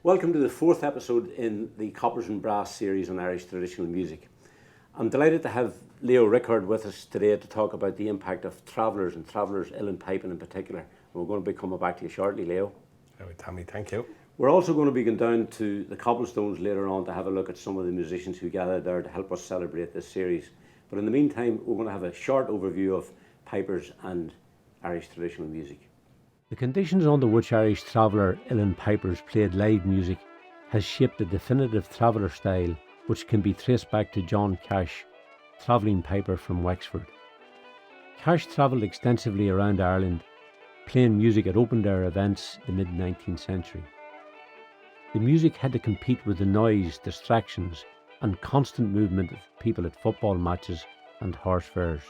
Welcome to the fourth episode in the Coppers and Brass series on Irish traditional music. I'm delighted to have Leo Rickard with us today to talk about the impact of travellers and travellers' uilleann piping in particular. And we're going to be coming back to you shortly, Leo. Tommy, thank you. We're also going to be going down to the Cobblestones later on to have a look at some of the musicians who gathered there to help us celebrate this series. But in the meantime, we're going to have a short overview of pipers and Irish traditional music. The conditions under which Irish traveller uilleann pipers played live music has shaped a definitive traveller style which can be traced back to John Cash, travelling piper from Wexford. Cash travelled extensively around Ireland, playing music at open-air events in the mid-19th century. The music had to compete with the noise, distractions and constant movement of people at football matches and horse fairs.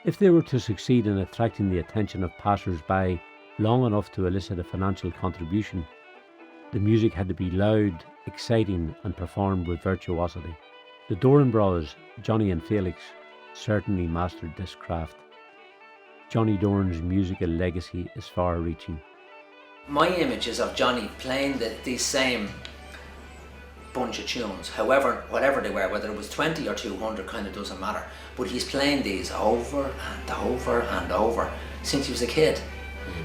If they were to succeed in attracting the attention of passers-by long enough to elicit a financial contribution, the music had to be loud, exciting and performed with virtuosity. The Doran brothers, Johnny and Felix, certainly mastered this craft. Johnny Doran's musical legacy is far-reaching. My image is of Johnny playing these same bunch of tunes, whatever they were, whether it was 20 or 200, kind of doesn't matter. But he's playing these over and over and over since he was a kid.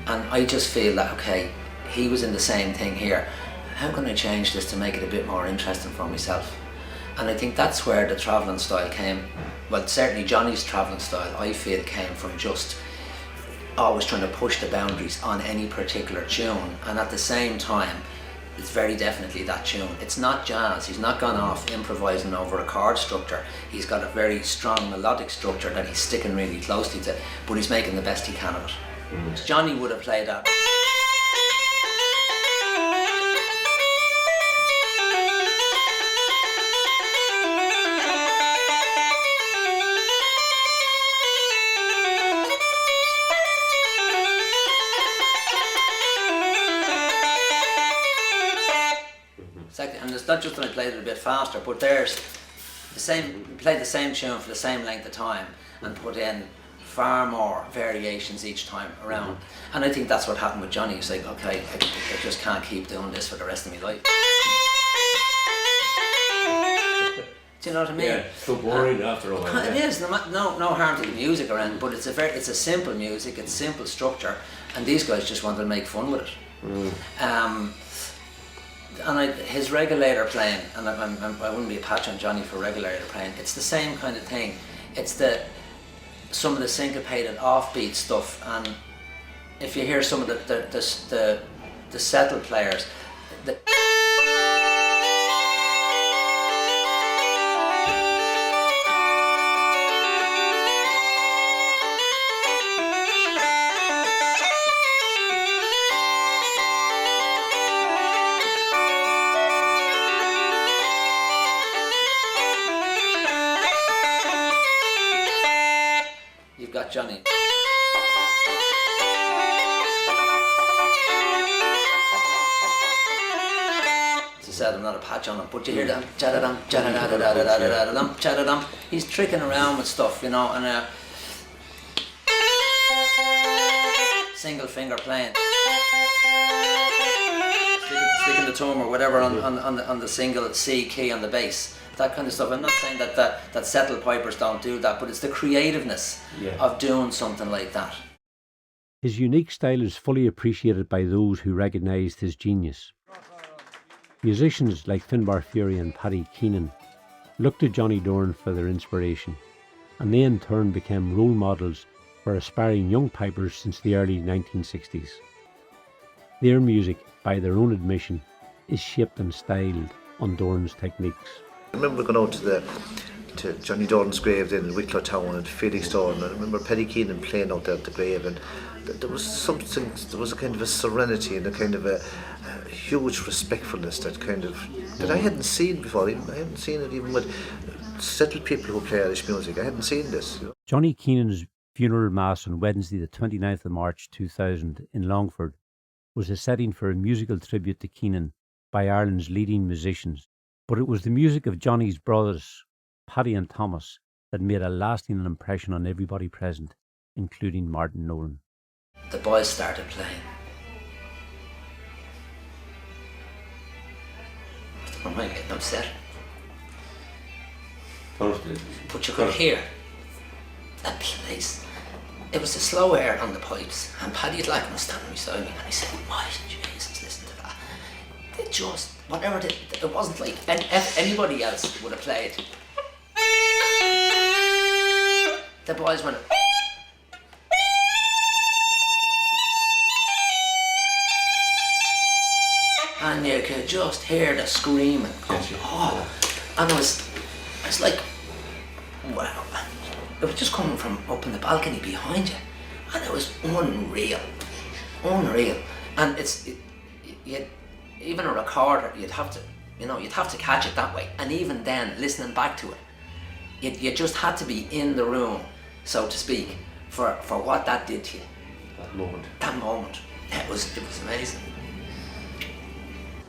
And I just feel that, okay, he was in the same thing here. How can I change this to make it a bit more interesting for myself? And I think that's where the travelling style came. Well, certainly Johnny's travelling style, I feel, came from just always trying to push the boundaries on any particular tune. And at the same time, it's very definitely that tune. It's not jazz. He's not gone off improvising over a chord structure. He's got a very strong melodic structure that he's sticking really closely to, but he's making the best he can of it. Johnny would have played that. And it's not just that I played it a bit faster, but there's the same, played the same tune for the same length of time and put in far more variations each time around. And I think that's what happened with Johnny. He's like, okay, I just can't keep doing this for the rest of my life. Do you know what I mean? Yeah, it's so boring after a while. It is, no harm to the music or anything, but it's a simple music, it's simple structure, and these guys just wanted to make fun with it. And his regulator playing, and I wouldn't be a patch on Johnny for regulator playing, it's the same kind of thing. It's some of the syncopated offbeat stuff, and if you hear some of the settle players, you've got Johnny. As I said, I'm not a patch on him, but you hear them, jadadam, jadadadadadadadadam, jadadam. He's tricking around with stuff, you know, and single finger playing, sticking the tone or whatever on the single C key on the bass. That kind of stuff. I'm not saying that settle pipers don't do that, but it's the creativeness of doing something like that. His unique style is fully appreciated by those who recognised his genius. Musicians like Finbar Fury and Paddy Keenan looked to Johnny Doran for their inspiration, and they in turn became role models for aspiring young pipers since the early 1960s. Their music, by their own admission, is shaped and styled on Doran's techniques. I remember going out to Johnny Doran's grave in Wicklow Town and Felix Doran. I remember Paddy Keenan playing out there at the grave, and there was a kind of a serenity and a kind of a huge respectfulness that I hadn't seen before. I hadn't seen it even with settled people who play Irish music. I hadn't seen this. You know? Johnny Keenan's funeral mass on Wednesday the 29th of March 2000 in Longford was a setting for a musical tribute to Keenan by Ireland's leading musicians. But it was the music of Johnny's brothers, Paddy and Thomas, that made a lasting impression on everybody present, including Martin Nolan. The boys started playing. I'm not getting upset. Understood. But you could hear the place. It was the slow air on the pipes, and Paddy Lacken was standing beside me, and he said, "My Jesus, listen to that." It just, whatever it wasn't like anybody else would have played. The boys went. And you could just hear the screaming. Oh, and it was like, wow. It was just coming from up in the balcony behind you, and it was unreal. And even a recorder, you'd have to catch it that way. And even then, listening back to it, you just had to be in the room, so to speak, for what that did to you. That moment. It was amazing.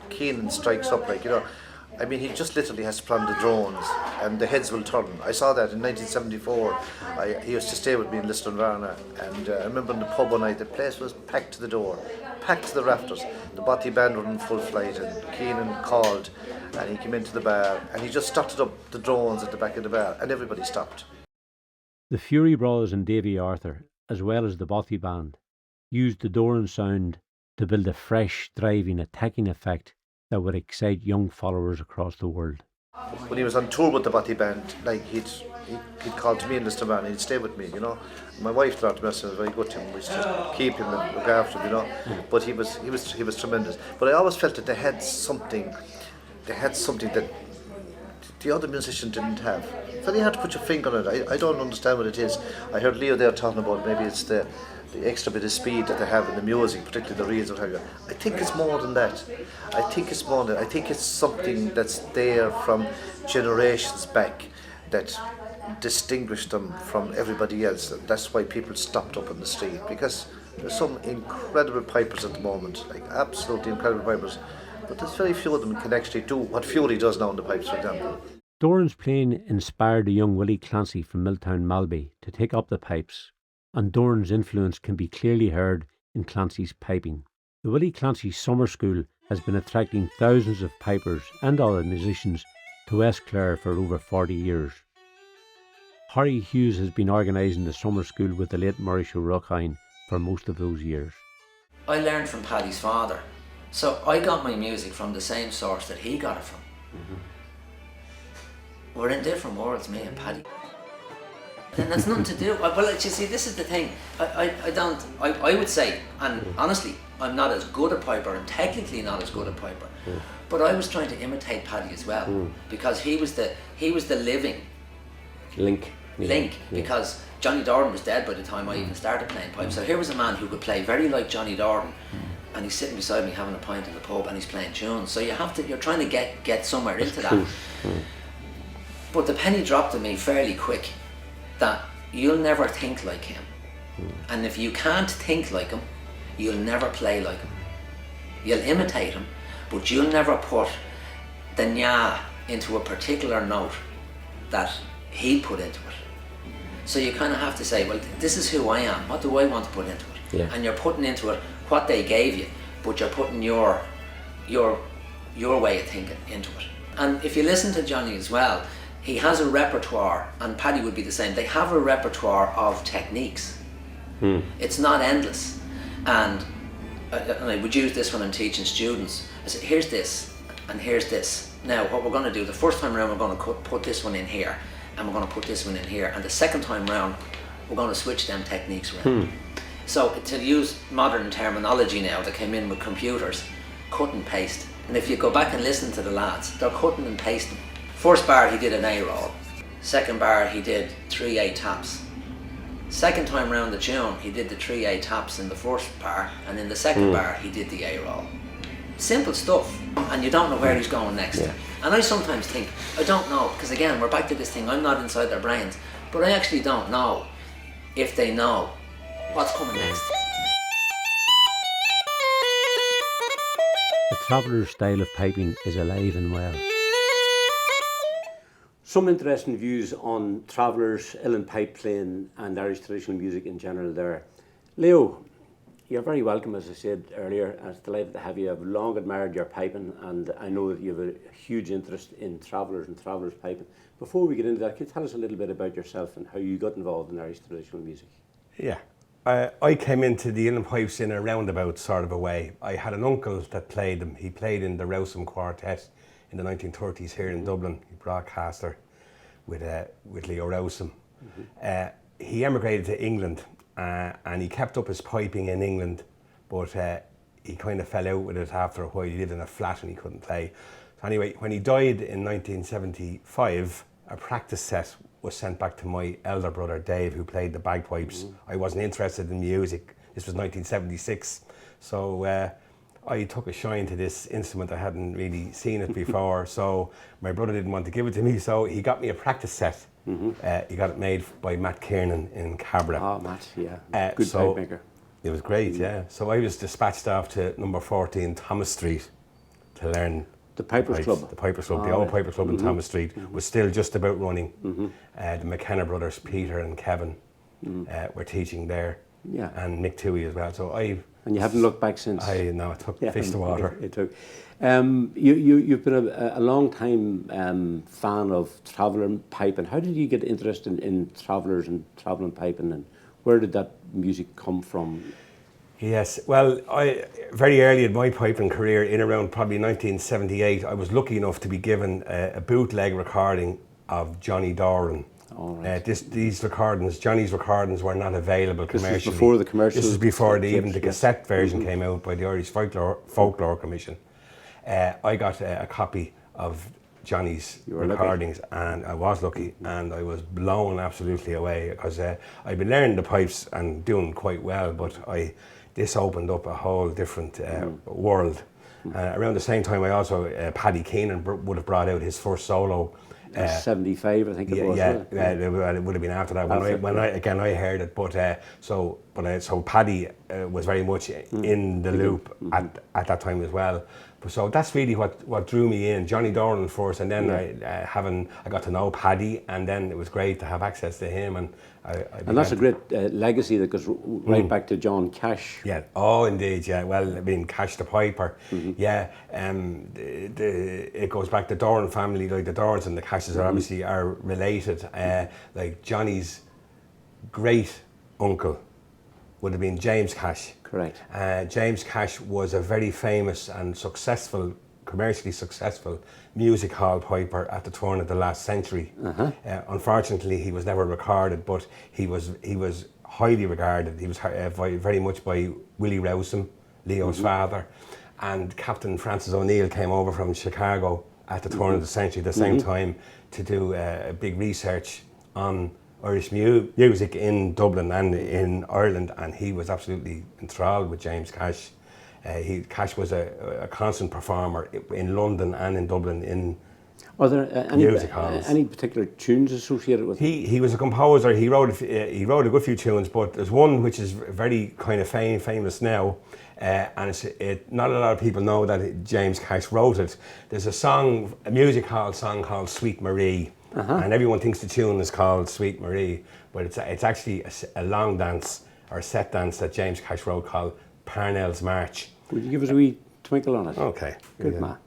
Keenan strikes up, like, I mean, he just literally has to plan the drones and the heads will turn. I saw that in 1974. He used to stay with me in Listonvarna, and I remember in the pub one night, the place was packed to the door, packed to the rafters. The Bothy band were in full flight, and Keenan called, and he came into the bar, and he just started up the drones at the back of the bar, and everybody stopped. The Fury Brothers and Davy Arthur, as well as the Bothy band, used the Doran sound to build a fresh, driving, attacking effect that would excite young followers across the world. When he was on tour with the Bothy band, like he'd call to me in Listonvarna, and he'd stay with me, My wife thought the message was very good to him. We used to keep him and look after him, But he was tremendous. But I always felt that they had something that the other musician didn't have. So you had to put your finger on it. I don't understand what it is. I heard Leo there talking about maybe it's the extra bit of speed that they have in the music, particularly the reeds. I think it's more than that. I think it's something that's there from generations back that distinguished them from everybody else. That's why people stopped up on the street, because there's some incredible pipers at the moment, like absolutely incredible pipers, but there's very few of them can actually do what Fury does now on the pipes, for example. Doran's playing inspired the young Willie Clancy from Milltown Malby to take up the pipes, and Doran's influence can be clearly heard in Clancy's piping. The Willie Clancy Summer School has been attracting thousands of pipers and other musicians to West Clare for over 40 years. Harry Hughes has been organising the summer school with the late Maurice O'Rourke for most of those years. I learned from Paddy's father, so I got my music from the same source that he got it from. We're in different worlds, me and Paddy. And that's nothing to do. Well, you see, this is the thing. I would say, and honestly, I'm not as good a piper, and technically not as good a piper, but I was trying to imitate Paddy as well, because he was the living link. Because Johnny Dordan was dead by the time I even started playing pipe. So here was a man who could play very like Johnny Dordan, and he's sitting beside me having a pint in the pub, and he's playing tunes. So you're trying to get somewhere into that. But the penny dropped on me fairly quick that you'll never think like him, and if you can't think like him, you'll never play like him. You'll imitate him, but you'll never put the nya into a particular note that he put into it. So you kind of have to say, well, this is who I am. What do I want to put into it? Yeah. And you're putting into it what they gave you, but you're putting your way of thinking into it. And if you listen to Johnny as well, he has a repertoire, and Paddy would be the same. They have a repertoire of techniques. It's not endless. And I would use this when I'm teaching students. I said, here's this, and here's this. Now, what we're going to do, the first time around, we're going to put this one in here, and we're going to put this one in here. And the second time round, we're going to switch them techniques around. So to use modern terminology now that came in with computers, cut and paste. And if you go back and listen to the lads, they're cutting and pasting. First bar he did an A roll. Second bar he did 3 A taps. Second time round the tune he did the 3 A taps in the first bar, and in the second bar he did the A roll. Simple stuff, and you don't know where he's going next. And I sometimes think, I don't know, because again we're back to this thing, I'm not inside their brains, but I actually don't know if they know what's coming next. The Traveller's style of piping is alive and well. Some interesting views on Travellers, uilleann pipe playing and Irish traditional music in general there. Leo, You're very welcome, as I said earlier. It's delighted to have you. I've long admired your piping, and I know that you have a huge interest in travellers and travellers piping. Before we get into that, can you tell us a little bit about yourself and how you got involved in Irish traditional music? Yeah. I came into the Uileann pipes in a roundabout sort of a way. I had an uncle that played them. He played in the Rowsome Quartet in the 1930s here in Dublin. He broadcaster with Leo Rickard. He emigrated to England and he kept up his piping in England, but he kind of fell out with it after a while. He lived in a flat and he couldn't play. So anyway, when he died in 1975, a practice set was sent back to my elder brother Dave, who played the bagpipes. I wasn't interested in music. This was 1976. So I took a shine to this instrument. I hadn't really seen it before. So my brother didn't want to give it to me, so he got me a practice set. He got it made by Matt Kiernan in Cabra. Oh, Matt, yeah. Good pipe maker. It was great, yeah. So I was dispatched off to number 14 Thomas Street to learn the Pipers Club. The Pipers Club, the old Pipers Club in Thomas Street was still just about running. The McKenna brothers, Peter and Kevin, were teaching there. Yeah. And Nick Toohey as well. So and you haven't looked back since? No, it took fish to water. It took. You've been a long time fan of traveller piping. How did you get interested in travellers and travelling piping, and where did that music come from? Yes, well, very early in my piping career, in around probably 1978, I was lucky enough to be given a bootleg recording of Johnny Doran. All right. These recordings, Johnny's recordings, were not available commercially. This was before the commercials. This is before even the cassette version came out by the Irish Folklore Commission. I got a copy of Johnny's recordings, and I was lucky, and I was blown absolutely away because I'd been learning the pipes and doing quite well, but this opened up a whole different world. Around the same time, I also Paddy Keenan would have brought out his first solo. 75, I think it was. Yeah, it would have been after that when I heard it. But so Paddy was very much in the loop at that time as well. So that's really what drew me in. Johnny Doran first, and then I got to know Paddy, and then it was great to have access to him. And that's a great legacy that goes right back to John Cash. Yeah. Oh, indeed. Yeah. Well, I mean, Cash the Piper. Yeah. It goes back to the Doran family. Like the Dorans and the Cashes are related. Like Johnny's great uncle would have been James Cash. Correct. James Cash was a very famous and commercially successful music hall piper at the turn of the last century. Unfortunately, he was never recorded, but he was highly regarded. He was very much by Willie Rowsome, Leo's father, and Captain Francis O'Neill came over from Chicago at the turn of the century at the same time to do a big research on Irish music in Dublin and in Ireland, and he was absolutely enthralled with James Cash. Cash was a constant performer in London and in Dublin in music halls. Any particular tunes associated with him? He was a composer. He wrote a good few tunes, but there's one which is very kind of famous now, and not a lot of people know that James Cash wrote it. There's a music hall song called Sweet Marie. And everyone thinks the tune is called Sweet Marie, but it's actually a long dance or a set dance that James Cash wrote called Parnell's March. Would you give us a wee twinkle on it? Okay. Good man.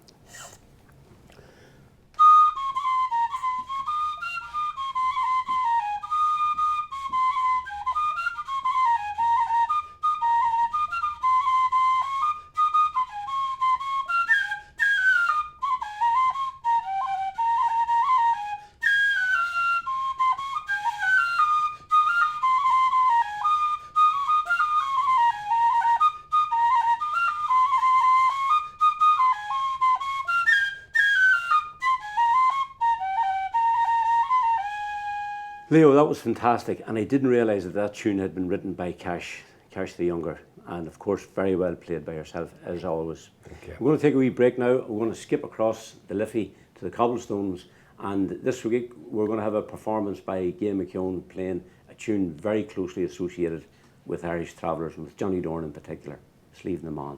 Leo, that was fantastic, and I didn't realise that tune had been written by Cash the Younger, and of course very well played by yourself, as always. Thank you. We're going to take a wee break now. We're going to skip across the Liffey to the Cobblestones, and this week we're going to have a performance by Gay McKeon playing a tune very closely associated with Irish travellers, and with Johnny Doran in particular. Let's leave them on.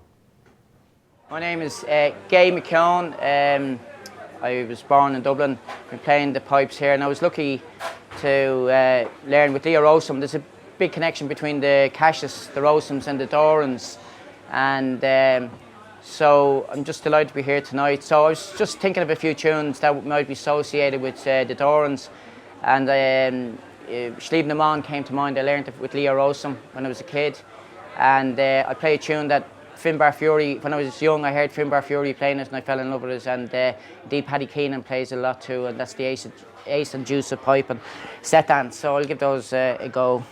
My name is Gay McKeon. I was born in Dublin, been playing the pipes here, and I was lucky to learn with Leo Rickard. There's a big connection between the Cashes, the Rosums and the Dorans, and so I'm just delighted to be here tonight. So I was just thinking of a few tunes that might be associated with the Dorans, and Sliabh na Mán came to mind. I learned it with Leo Rosum when I was a kid, and I played a tune that Finbar Fury, when I was young, I heard Finbar Fury playing it and I fell in love with it, and indeed Paddy Keenan plays a lot too, and that's the Ace and Juice of Pipe and Set Dance, so I'll give those a go.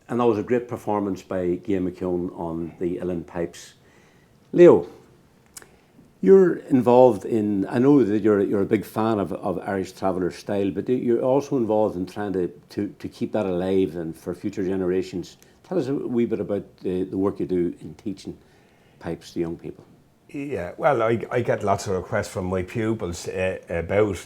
And that was a great performance by Gay McKeon on the Uileann pipes. Leo, you're involved in, I know that you're a big fan of Irish Traveller style, but you're also involved in trying to keep that alive and for future generations. Tell us a wee bit about the work you do in teaching pipes to young people. Yeah, well, I get lots of requests from my pupils about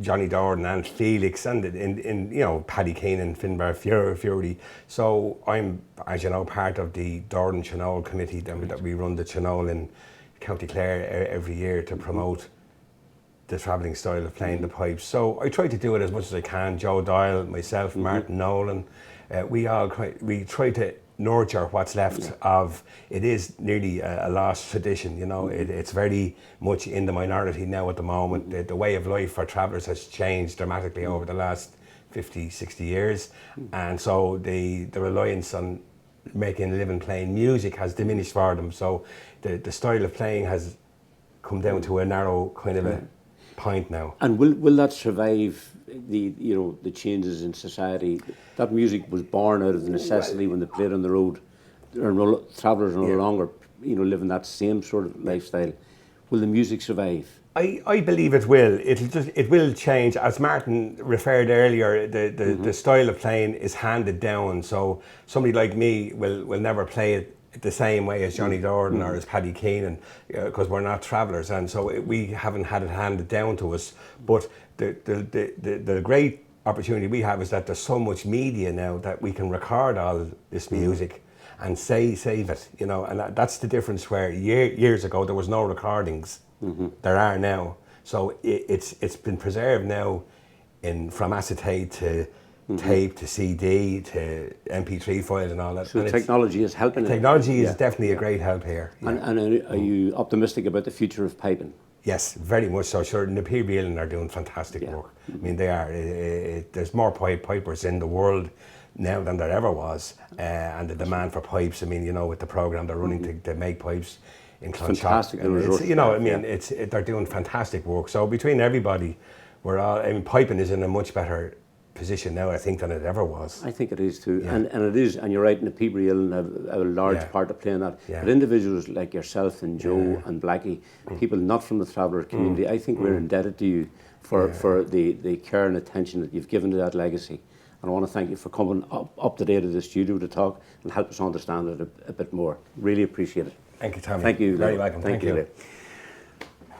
Johnny Dordan and Felix and in you know, Paddy Keenan, Finbar Fury. So I'm, as you know, part of the Dordan Chenol committee that we run the Chenol in County Clare every year to promote the travelling style of playing the pipes. So I try to do it as much as I can. Joe Doyle, myself, Martin Nolan, we try to nurture what's left of, it is nearly a lost tradition, you know. It's very much in the minority now at the moment. The way of life for travellers has changed dramatically over the last 50, 60 years. And so the reliance on making a living playing music has diminished for them. So the style of playing has come down to a narrow kind of a point now. And will that survive the changes in society? That music was born out of the necessity when they played on the road. Travellers are no longer living that same sort of lifestyle. Will the music survive? I believe it will. It will change. As Martin referred earlier, the style of playing is handed down. So somebody like me will never play it the same way as Johnny Dordan or as Paddy Keenan, because we're not travellers, and so we haven't had it handed down to us. But the great opportunity we have is that there's so much media now that we can record all this music and save it, you know. And that's the difference. Where years ago there was no recordings, there are now. So it's been preserved now from acetate to tape to CD to MP3 files and all that. So technology is helping. Technology is definitely a great help here. Yeah. And are you optimistic about the future of piping? Yes, very much so. Sure, the Uileann are doing fantastic work. I mean, they are. There's more pipers in the world now than there ever was, and the demand for pipes. I mean, you know, with the program they're running to make pipes in Clonshaugh. They're doing fantastic work. So between everybody, piping is in a much better position now, I think, than it ever was. I think it is too, and it is, and you're right, in the Uileann have a large part to play in that. But individuals like yourself and Joe and Blackie, people not from the traveller community, I think we're indebted to you for the care and attention that you've given to that legacy. And I want to thank you for coming up today to the studio to talk and help us understand it a bit more. Really appreciate it. Thank you, Tommy. Thank you. Very welcome. Thank you.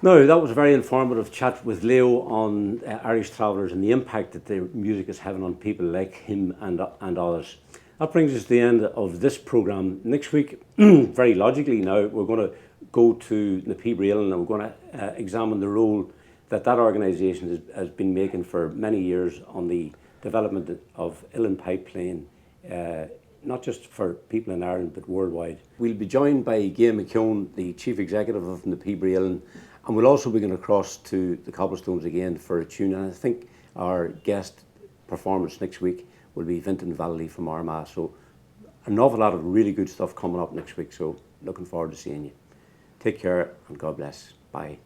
Now, that was a very informative chat with Leo on Irish Travellers and the impact that their music is having on people like him and others. That brings us to the end of this programme. Next week, very logically now, we're going to go to the Uileann and we're going to examine the role that organisation has been making for many years on the development of Uileann pipe playing, not just for people in Ireland but worldwide. We'll be joined by Gay McKeon, the Chief Executive of the Uileann, and we'll also be going across to the Cobblestones again for a tune. And I think our guest performance next week will be Vinton Valley from Armagh. So an awful lot of really good stuff coming up next week. So looking forward to seeing you. Take care and God bless. Bye.